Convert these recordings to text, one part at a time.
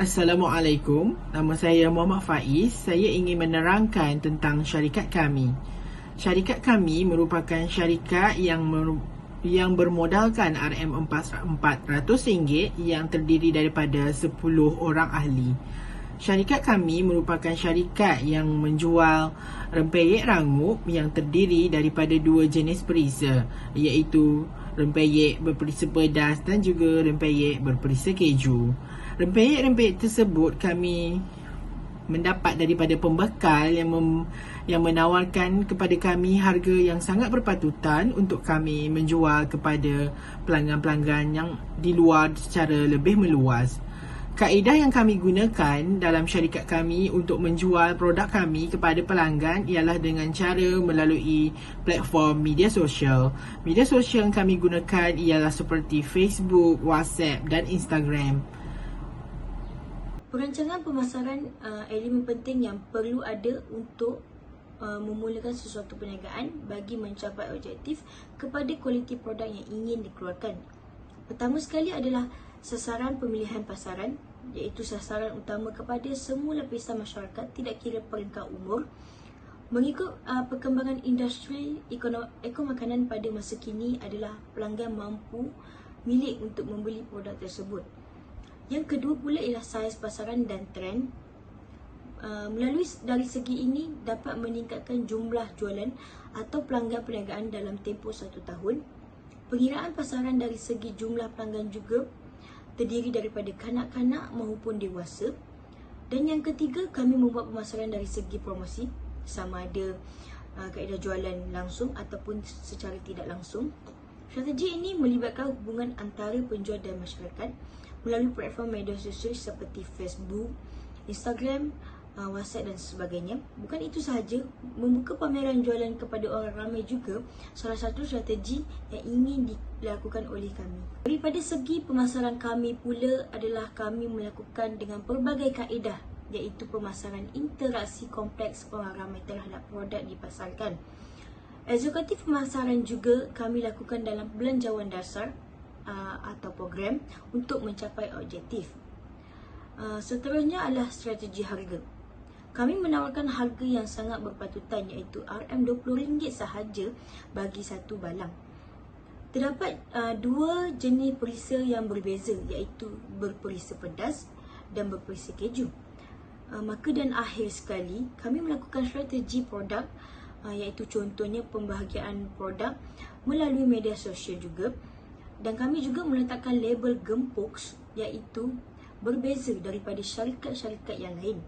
Assalamualaikum, nama saya Muhammad Faiz. Saya ingin menerangkan tentang syarikat kami. Syarikat kami merupakan syarikat yang bermodalkan RM400 yang terdiri daripada 10 orang ahli. Syarikat kami merupakan syarikat yang menjual rempeyek rangup yang terdiri daripada dua jenis perisa, iaitu rempeyek berperisa pedas dan juga rempeyek berperisa keju. Rempeyek-rempeyek tersebut kami mendapat daripada pembekal yang menawarkan kepada kami harga yang sangat berpatutan untuk kami menjual kepada pelanggan-pelanggan yang di luar secara lebih meluas. Kaedah yang kami gunakan dalam syarikat kami untuk menjual produk kami kepada pelanggan ialah dengan cara melalui platform media sosial. Media sosial yang kami gunakan ialah seperti Facebook, WhatsApp dan Instagram. Perancangan pemasaran elemen penting yang perlu ada untuk memulakan sesuatu perniagaan bagi mencapai objektif kepada kualiti produk yang ingin dikeluarkan. Pertama sekali adalah sasaran pemilihan pasaran, iaitu sasaran utama kepada semua lapisan masyarakat tidak kira peringkat umur. Mengikut perkembangan industri ekomakanan pada masa kini adalah pelanggan mampu milik untuk membeli produk tersebut. Yang kedua pula ialah saiz pasaran dan trend. Melalui dari segi ini dapat meningkatkan jumlah jualan atau pelanggan perniagaan dalam tempoh 1 tahun. Pengiraan pasaran dari segi jumlah pelanggan juga terdiri daripada kanak-kanak maupun dewasa. Dan yang ketiga, kami membuat pemasaran dari segi promosi, sama ada kaedah jualan langsung ataupun secara tidak langsung. Strategi ini melibatkan hubungan antara penjual dan masyarakat melalui platform media sosial seperti Facebook, Instagram, WhatsApp dan sebagainya. Bukan itu sahaja, membuka pameran jualan kepada orang ramai juga salah satu strategi yang ingin dilakukan oleh kami. Daripada segi pemasaran kami pula adalah kami melakukan dengan pelbagai kaedah, iaitu pemasaran interaksi kompleks orang ramai terhadap produk dipasarkan. Eksekutif pemasaran juga kami lakukan dalam belanjawan dasar atau program untuk mencapai objektif. Seterusnya adalah strategi harga. Kami menawarkan harga yang sangat berpatutan, iaitu RM20 sahaja bagi satu balang. Terdapat dua jenis perisa yang berbeza, iaitu berperisa pedas dan berperisa keju. Maka dan akhir sekali, kami melakukan strategi produk, iaitu contohnya pembahagian produk melalui media sosial juga. Dan kami juga meletakkan label gempuk, iaitu berbeza daripada syarikat-syarikat yang lain.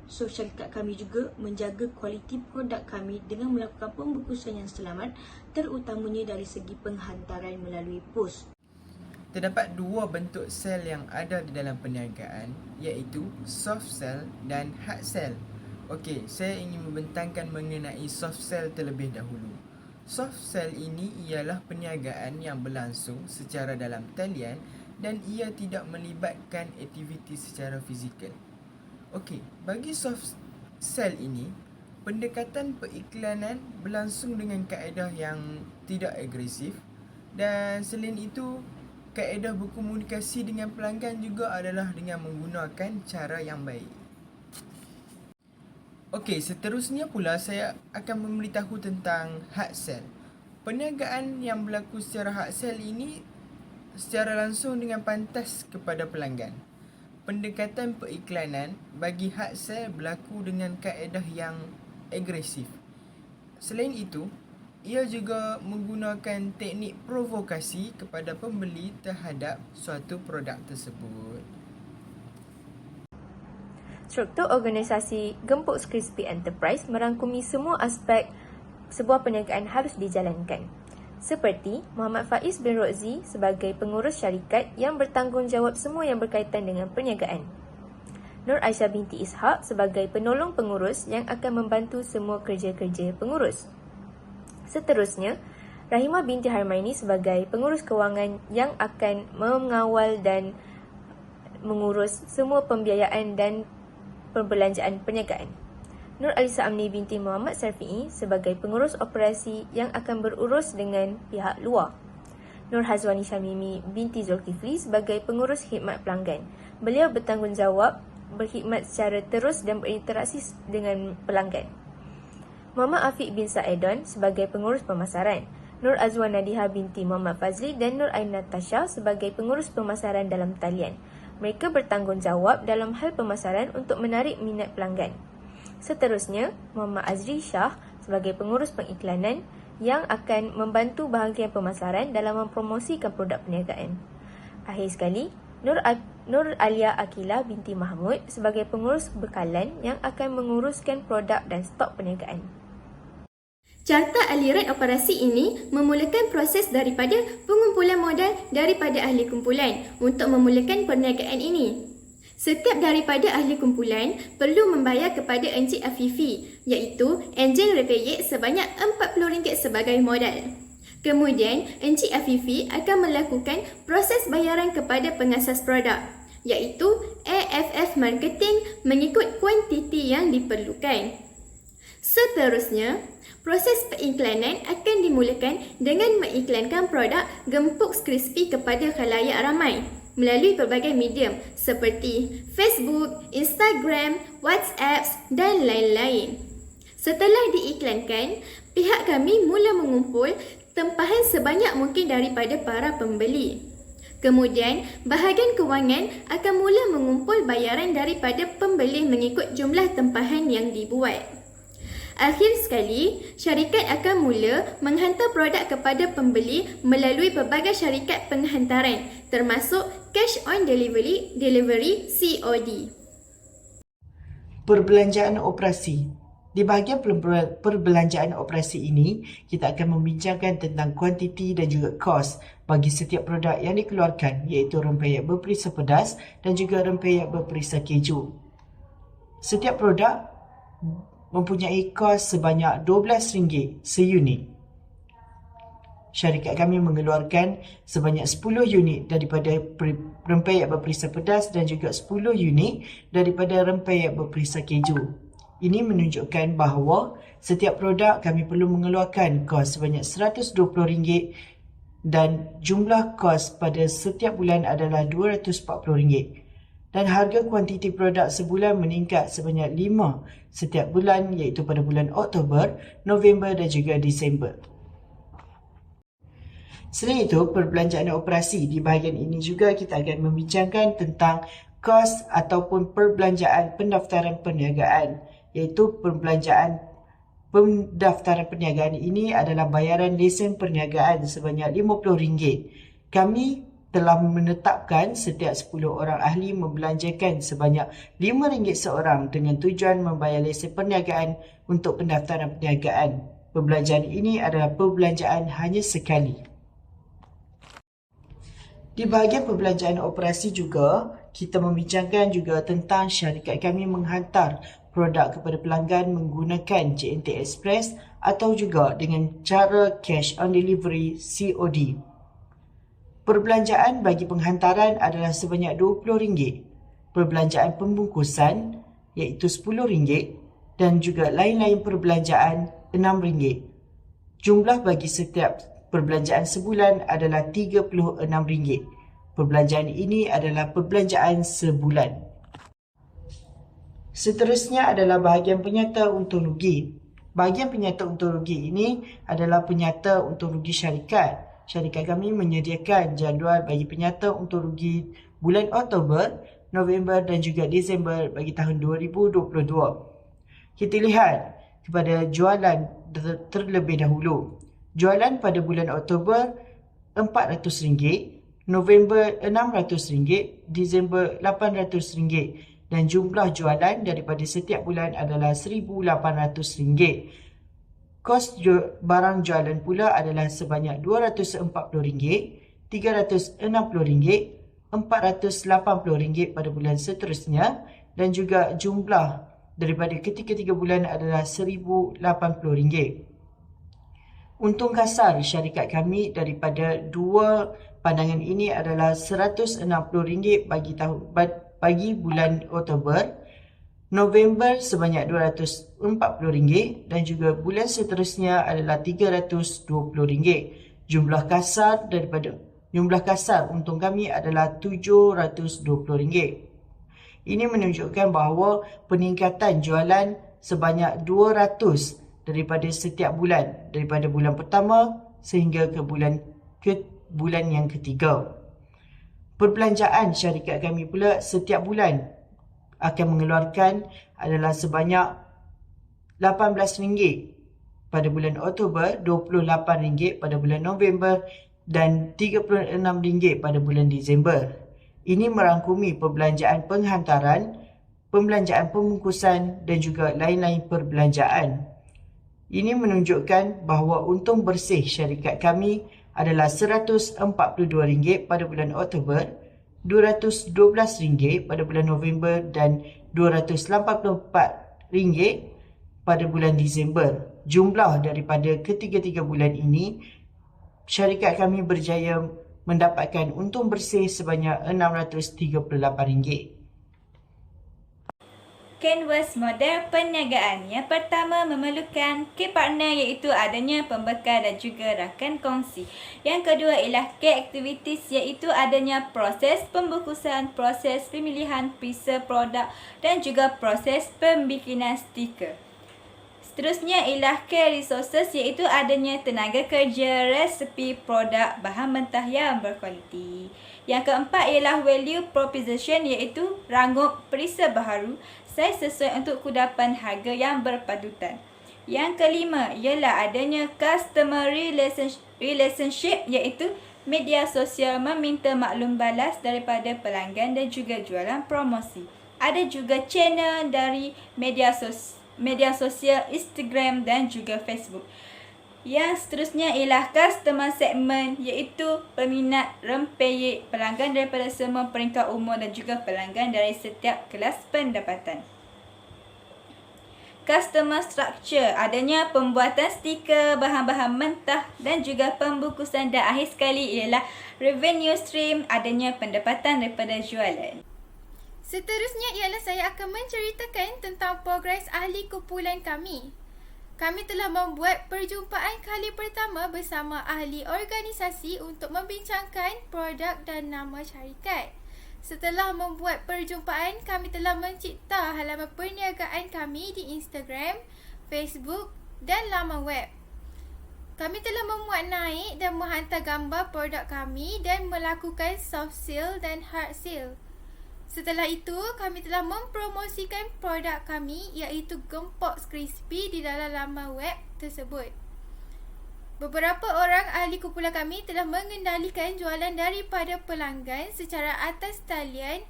So, syarikat kami juga menjaga kualiti produk kami dengan melakukan pembungkusan yang selamat, terutamanya dari segi penghantaran melalui pos. Terdapat dua bentuk sel yang ada di dalam perniagaan, iaitu soft sell dan hard sell. Okey, saya ingin membentangkan mengenai soft sell terlebih dahulu. Soft sell ini ialah perniagaan yang berlangsung secara dalam talian dan ia tidak melibatkan aktiviti secara fizikal. Okey, bagi soft sell ini, pendekatan periklanan berlangsung dengan kaedah yang tidak agresif, dan selain itu, kaedah berkomunikasi dengan pelanggan juga adalah dengan menggunakan cara yang baik. Okey, seterusnya pula saya akan memberitahu tentang hard sell. Perniagaan yang berlaku secara hard sell ini secara langsung dengan pantas kepada pelanggan. Pendekatan periklanan bagi hard sell berlaku dengan kaedah yang agresif. Selain itu, ia juga menggunakan teknik provokasi kepada pembeli terhadap suatu produk tersebut. Struktur organisasi Gempuk Crispy Enterprise merangkumi semua aspek sebuah perniagaan harus dijalankan. Seperti Muhammad Faiz bin Rozi sebagai pengurus syarikat yang bertanggungjawab semua yang berkaitan dengan perniagaan. Nur Aisyah binti Ishak sebagai penolong pengurus yang akan membantu semua kerja-kerja pengurus. Seterusnya, Rahimah binti Harmaini sebagai pengurus kewangan yang akan mengawal dan mengurus semua pembiayaan dan perbelanjaan perniagaan. Nur Alisa Amni binti Muhammad Sarfi'i sebagai pengurus operasi yang akan berurus dengan pihak luar. Nur Hazwani Syamimi binti Zulkifli sebagai pengurus khidmat pelanggan. Beliau bertanggungjawab berkhidmat secara terus dan berinteraksi dengan pelanggan. Muhammad Afiq bin Saedon sebagai pengurus pemasaran. Nur Azwan Nadiha binti Muhammad Fazli dan Nur Ain Natasha sebagai pengurus pemasaran dalam talian. Mereka bertanggungjawab dalam hal pemasaran untuk menarik minat pelanggan. Seterusnya, Muhammad Azri Shah sebagai pengurus pengiklanan yang akan membantu bahagian pemasaran dalam mempromosikan produk perniagaan. Akhir sekali, Nur Alia Akila binti Mahmud sebagai pengurus bekalan yang akan menguruskan produk dan stok perniagaan. Carta aliran operasi ini memulakan proses daripada pengumpulan modal daripada ahli kumpulan untuk memulakan perniagaan ini. Setiap daripada ahli kumpulan perlu membayar kepada Encik Afifi, iaitu enjin repayek sebanyak RM40 sebagai modal. Kemudian, Encik Afifi akan melakukan proses bayaran kepada pengasas produk, iaitu AFF Marketing mengikut kuantiti yang diperlukan. Seterusnya, proses pengiklanan akan dimulakan dengan mengiklankan produk gempuk crispy kepada khalayak ramai melalui pelbagai medium seperti Facebook, Instagram, WhatsApp dan lain-lain. Setelah diiklankan, pihak kami mula mengumpul tempahan sebanyak mungkin daripada para pembeli. Kemudian, bahagian kewangan akan mula mengumpul bayaran daripada pembeli mengikut jumlah tempahan yang dibuat. Akhir sekali, syarikat akan mula menghantar produk kepada pembeli melalui pelbagai syarikat penghantaran, termasuk cash on delivery COD. Perbelanjaan operasi. Di bahagian perbelanjaan operasi ini, kita akan membincangkan tentang kuantiti dan juga kos bagi setiap produk yang dikeluarkan, iaitu rempeyek berperisa pedas dan juga rempeyek berperisa keju. Setiap produk mempunyai kos sebanyak RM12 seunit. Syarikat kami mengeluarkan sebanyak 10 unit daripada rempeyek berperisa pedas dan juga 10 unit daripada rempeyek berperisa keju. Ini menunjukkan bahawa setiap produk kami perlu mengeluarkan kos sebanyak RM120 dan jumlah kos pada setiap bulan adalah RM240. Dan harga kuantiti produk sebulan meningkat sebanyak 5 setiap bulan, iaitu pada bulan Oktober, November dan juga Disember. Selain itu, perbelanjaan operasi. Di bahagian ini juga kita akan membincangkan tentang kos ataupun perbelanjaan pendaftaran perniagaan, iaitu perbelanjaan pendaftaran perniagaan ini adalah bayaran lesen perniagaan sebanyak RM50. Kami telah menetapkan setiap 10 orang ahli membelanjakan sebanyak RM5 seorang dengan tujuan membayar lesen perniagaan untuk pendaftaran perniagaan. Perbelanjaan ini adalah perbelanjaan hanya sekali. Di bahagian perbelanjaan operasi juga, kita membincangkan juga tentang syarikat kami menghantar produk kepada pelanggan menggunakan JNT Express atau juga dengan cara cash on delivery COD. Perbelanjaan bagi penghantaran adalah sebanyak RM20. Perbelanjaan pembungkusan iaitu RM10 dan juga lain-lain perbelanjaan RM6. Jumlah bagi setiap perbelanjaan sebulan adalah RM36. Perbelanjaan ini adalah perbelanjaan sebulan. Seterusnya adalah bahagian penyata untung rugi. Bahagian penyata untung rugi ini adalah penyata untung rugi syarikat. Syarikat kami menyediakan jadual bagi penyata untung rugi bulan Oktober, November dan juga Disember bagi tahun 2022. Kita lihat kepada jualan terlebih dahulu. Jualan pada bulan Oktober RM400, November RM600, Disember RM800 dan jumlah jualan daripada setiap bulan adalah RM1,800. Kos barang jualan pula adalah sebanyak RM240, RM360, RM480 pada bulan seterusnya dan juga jumlah daripada ketiga-tiga bulan adalah RM1,080. Untung kasar syarikat kami daripada dua pandangan ini adalah RM160 bagi bulan Oktober, November sebanyak RM240 dan juga bulan seterusnya adalah RM320 Jumlah kasar untung kami adalah RM720. Ini menunjukkan bahawa peningkatan jualan sebanyak 200 daripada setiap bulan, daripada bulan pertama sehingga ke bulan yang ketiga. Perbelanjaan syarikat kami pula setiap bulan akan mengeluarkan adalah sebanyak RM18 pada bulan Oktober, RM28 pada bulan November dan RM36 pada bulan Disember. Ini merangkumi perbelanjaan penghantaran, pembelanjaan pembungkusan dan juga lain-lain perbelanjaan. Ini menunjukkan bahawa untung bersih syarikat kami adalah RM142 pada bulan Oktober, RM212 pada bulan November dan RM284 pada bulan Disember. Jumlah daripada ketiga-tiga bulan ini, syarikat kami berjaya mendapatkan untung bersih sebanyak RM638. Canvas model perniagaan. Yang pertama memerlukan key partner iaitu adanya pembekal dan juga rakan kongsi. Yang kedua ialah key activities iaitu adanya proses pembungkusan, proses pemilihan preset produk dan juga proses pembikinan stiker. Seterusnya ialah key resources iaitu adanya tenaga kerja, resepi, produk, bahan mentah yang berkualiti. Yang keempat ialah value proposition iaitu rangup preset baharu, saiz sesuai untuk kudapan harga yang berpatutan. Yang kelima ialah adanya customer relationship iaitu media sosial meminta maklum balas daripada pelanggan dan juga jualan promosi. Ada juga channel dari media sosial Instagram dan juga Facebook. Yang seterusnya ialah customer segment iaitu peminat rempeyek pelanggan daripada semua peringkat umur dan juga pelanggan dari setiap kelas pendapatan. Customer structure adanya pembuatan stiker, bahan-bahan mentah dan juga pembungkusan, dan akhir sekali ialah revenue stream adanya pendapatan daripada jualan. Seterusnya ialah saya akan menceritakan tentang progres ahli kumpulan kami. Kami telah membuat perjumpaan kali pertama bersama ahli organisasi untuk membincangkan produk dan nama syarikat. Setelah membuat perjumpaan, kami telah mencipta halaman perniagaan kami di Instagram, Facebook dan laman web. Kami telah memuat naik dan menghantar gambar produk kami dan melakukan soft sale dan hard sale. Setelah itu, kami telah mempromosikan produk kami iaitu gempok crispy di dalam laman web tersebut. Beberapa orang ahli kumpulan kami telah mengendalikan jualan daripada pelanggan secara atas talian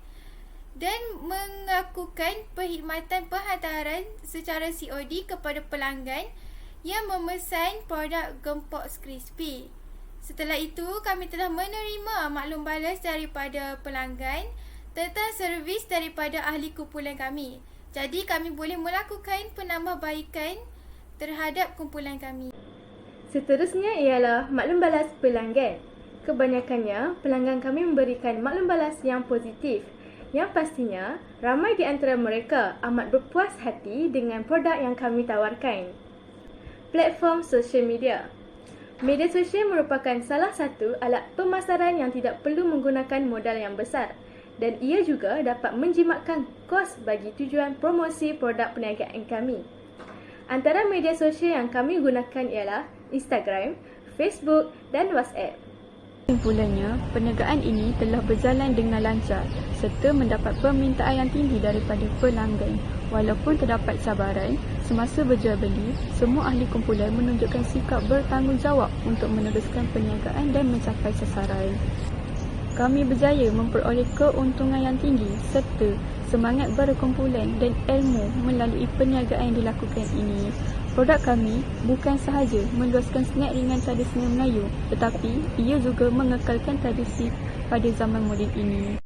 dan melakukan perkhidmatan penghantaran secara COD kepada pelanggan yang memesan produk gempok crispy. Setelah itu, kami telah menerima maklum balas daripada pelanggan tentang servis daripada ahli kumpulan kami. Jadi, kami boleh melakukan penambahbaikan terhadap kumpulan kami. Seterusnya ialah maklum balas pelanggan. Kebanyakannya, pelanggan kami memberikan maklum balas yang positif. Yang pastinya, ramai di antara mereka amat berpuas hati dengan produk yang kami tawarkan. Platform sosial media. Media sosial merupakan salah satu alat pemasaran yang tidak perlu menggunakan modal yang besar, dan ia juga dapat menjimatkan kos bagi tujuan promosi produk perniagaan kami. Antara media sosial yang kami gunakan ialah Instagram, Facebook dan WhatsApp. Kesimpulannya, perniagaan ini telah berjalan dengan lancar serta mendapat permintaan yang tinggi daripada pelanggan. Walaupun terdapat cabaran, semasa berjual beli, semua ahli kumpulan menunjukkan sikap bertanggungjawab untuk meneruskan perniagaan dan mencapai sasaran. Kami berjaya memperoleh keuntungan yang tinggi serta semangat berkumpulan dan ilmu melalui perniagaan yang dilakukan ini. Produk kami bukan sahaja meluaskan snack ringan tradisional Melayu, tetapi ia juga mengekalkan tradisi pada zaman moden ini.